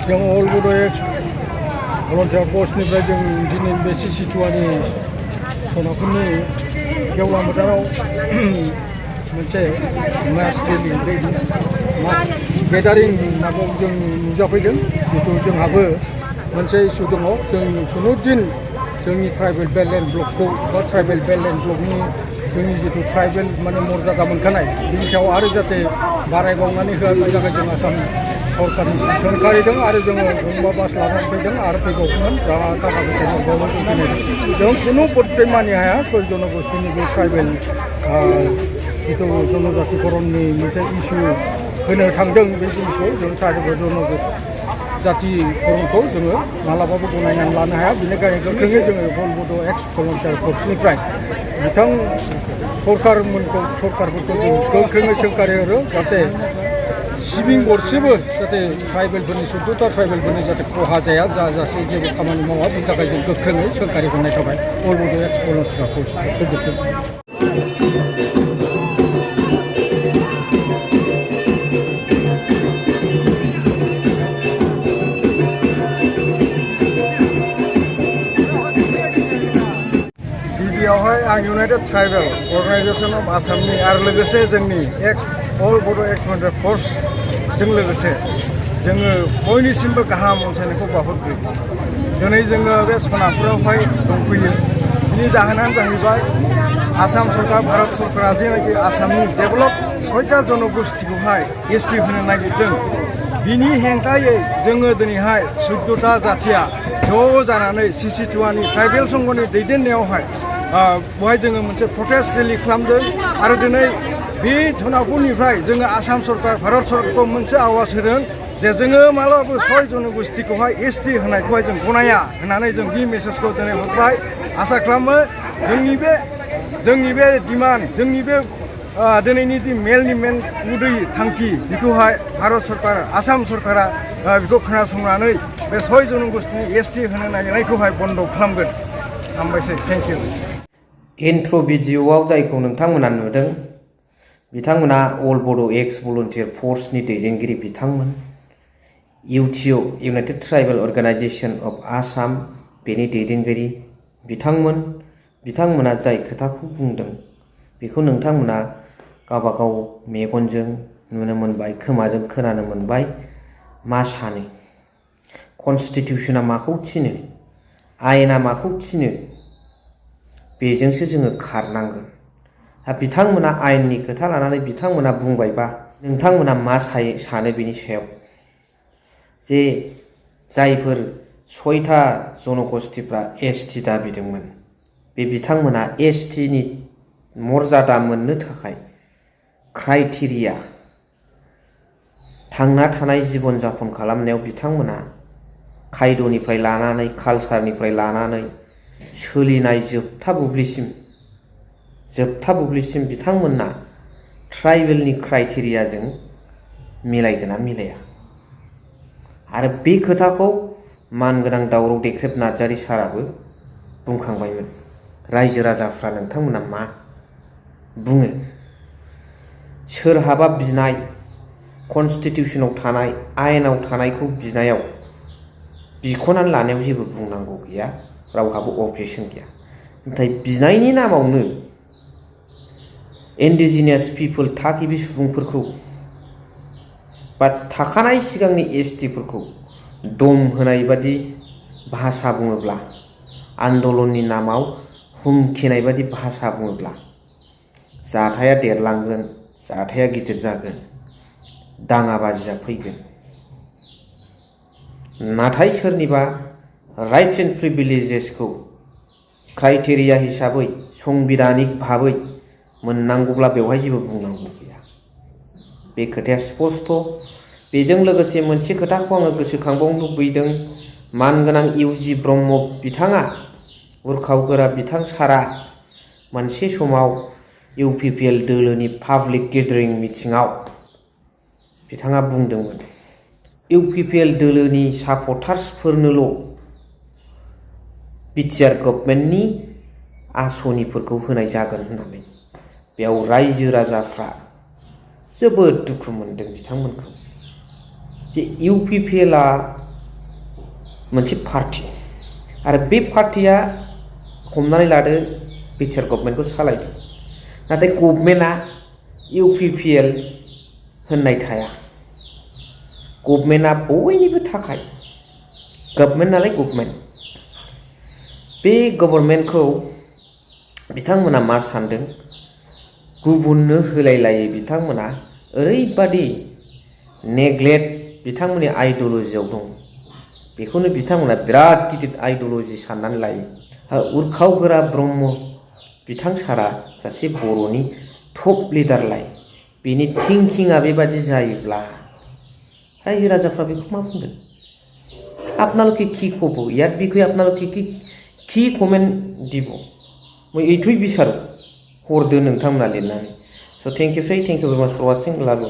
जों अल बड' एक्स भलन्टियार फर्सनिफ्राय जों दिनै बे सिसि2नि सनापुरनि गेवलां फोथाराव मोनसे मास रेलि मास गेदारिं माबायाव जों नुजाफैदों। जितु जोंहाबो मोनसे इस्यु दङ। जों खुनु दिन जोंनि ट्राइबेल बेलटेन ब्लकखौ बा ट्राइबेल बेलटेन ब्लकनि जोंनि जितु ट्राइबेल माने मर्यादा मोनखानाय बिनि सायाव आरो जाहाथे बारायबावनानै होनो थाखाय जों आसाम सरकारनिसिम सोंखारिदों आरो जोङो गंबा बास लानानै फैदों आरो फैबावगोन दा थाखा फैसा नांबावगोन जों फैनायदों। जों खुनु बदे मानि हाया सय जनगोष्ठीनि बे ट्राइबेल जितु जनजातिकरणनि मोनसे इस्यु होनो थांदों बे जिनिसखौ जों ट्राइबेल जनजातिकरणखौ जोङो मालाबाबो गनायनानै लानो हाया। बेनिखायनो गोख्रोङै जोङो अल बड' एक्स भलन्टियार फर्सनिफ्राय बिथां सरकारफोरखौ जों गोख्रोङै सोंखारिहरो जाहाथे सिबिं गरसेबो जाहाथे ट्राइबेलफोरनि 14टा ट्राइबेलफोरनि जाहाथे खहा जाया जाजासे जेबो खामानि मावा बेनि थाखाय जों गोख्रोङै सोंखारि हरनाय थाबाय अल बड' एक्स भलन्टियार फर्सखौ फोजोबदों। गिबियावहाय आं इउनाइटेड ट्राइबेल अर्गानाइजेसन अफ आसामनि आरो लोगोसे जोंनि अल बड' एक्स भलन्टियार फर्सजों लोगोसे जोङो बयनिसिमबो गाहाम अनसायनायखौ बावहरग्रोयो। दिनै जोङो बे सनापुरावहाय दंफैयो। बिनि जाहोनानो जाहैबाय आसाम सरकार भारत सरकारा जेनाखि आसामनि डेभेलप 6टा जनगोष्ठीखौहाय एसटि होनो नागिरदों बिनि हेंथायै जोङो दिनैहाय 14टा जाथिया ज' जानानै सिसि2नि ट्राइबेल संघनि दैदेननायावहाय बेवहाय जोङो मोनसे प्रटेस्ट रेलि खालामदों आरो दिनै बे सनापुरनिफ्राय जोङो आसाम सरकार भारत सरकारखौ मोनसे आवाज होदों जे जोङो मालाबाबो 6 जनगोष्ठीखौहाय एसटि होनायखौहाय जों गनाया होननानै जों बे मेसेजखौ दिनै हरबाय। आसा खालामो जोंनि बे डिमान्ड जोंनि बे दिनैनि जि मेलनि मेन गुबै थांखि बेखौहाय भारत सरकार आसाम सरकारा बेखौ खोनासंनानै बे 6 जनगोष्ठीनि एसटि होनो नागिरनायखौहाय बन्द खालामगोन। हामबायसै। Thank you. इन्ट्र' भिडिअ'आव जायखौ नोंथांमोना नुदों बिथांमोना अल बड' एक्स भलन्टियार फर्सनि दैदेनगिरि बिथांमोन। इउटिअ united tribal organisation of Assam बेनि दैदेनगिरि बिथांमोना जाय खोथाखौ बुंदों बेखौ नोंथांमोना गावबागाव मेगनजों नुनो मोनबाय, खोमाजों खोनानो मोनबाय। मा सानो कनस्टिटिउसना माखौ थिनो, आयेना माखौ थिनो बेजोंसो जोङो खारनांगोन। बिथांमोना आयेननि खोथा लानानै बिथांमोना बुंबायबा नोंथांमोना मा सानो बिनि सायाव जे जायफोर 6टा जनगोष्ठीफ्रा एसटि दाबिदोंमोन बे बिथांमोना एसटिनि मर्यादा मोननो थाखाय क्राइटेरिया थांना थानाय जिबन जापन खालामनायाव बिथांमोना खायद'निफ्राय लानानै कालसारनिफ्राय लानानै सोलिनाय जोबथा बुब्लिसिम बिथांमोना ट्राइबेलनि क्राइटेरियाजों मिलायगोना मिलाया। आरो बे खोथाखौ मानगोनां दावराव देख्रेब नार्जारि साराबो बुंखांबायमोन। रायजो राजाफ्रा नोंथांमोना मा बुङो? सोरहाबा बिनाय कनस्टिटिउसनाव थानाय आयेनाव थानायखौ बिनायाव बिख'नानै लानायाव जेबो बुंनांगौ गैया, रावहाबो अबजेक्सन गैया। नाथाय बिनायनि नामावनो इन्डिजिनियास पिपोल थागिबि सुबुंफोरखौ बा थाखानाय सिगांनि एसटिफोरखौ दम होनाय बादि भाषा बुङोब्ला, आन्दलननि नामाव हुमखिनाय बादि भाषा बुङोब्ला जाथाया देरलांगोन, जाथाया गिदिर जागोन, दाङाबाजिया फैगोन। नाथाय सोरनिबा राइट्स एन्ड प्रिभिलेजेसखौ क्राइटेरिया हिसाबै संबिधानिक भाबै मोननांगौब्ला बेवहाय जेबो बुंनांगौ गैया। बे खोथाया स्पष्ट। बेजों लोगोसे मोनसे खोथाखौ आङो गोसोखांबावनो लुबैदों। मानगोनां इउजि ब्रह्म बिथाङा उर्खाव गोरा बिथां सारा मोनसे समाव इउपिपिएल दोलोनि पाब्लिक गेदारिं मिटिङाव बिथाङा बुंदोंमोन इउपिपिएल दोलोनि सापर्टार्सफोरनोल' बिटिआर गभर्नमेन्टनि आसनिफोरखौ होनाय जागोन होननानै। बेयाव रायजो राजाफ्रा जोबोद दुखु मोनदों बिथांमोनखौ जे इउपिपिएलआ मोनसे पार्टी आरो बे पार्टीया हमनानै लादो बिटिआर गभर्नमेन्टखौ सालायदों नाथाय गभर्नमेन्टआ इउपिपिएल होननाय थाया गभर्नमेन्टआ बयनिबो थाखाय गभर्नमेन्ट नालाय गभर्नमेन्ट बे गभर्नमेन्टखौ बिथांमोना मा सानदों गुबुननो होलायलायै बिथांमोना ओरैबादि नेग्लेक्ट बिथांमोननि आइडिय'लजियाव दं बेखौनो बिथांमोना बिराद गिदिर आइडिय'लजि साननानै लायो उर्खाव गोरा ब्रह्म बिथां सारा सासे बर'नि टप लिडारलाय बेनि थिंकिंआ बेबादि जायोब्ला रायजो राजाफ्रा बेखौ मा बुंगोन আপনালোকে কি ক'ব ইয়াৰ বিষয়ে আপোনালোকে কি কমেণ্ট দিব মই এইটোই বিচাৰোঁ हरदो नोंथांमोना लिरनानै स' थेंक इउ भेरि माच फर वाचिं लाभ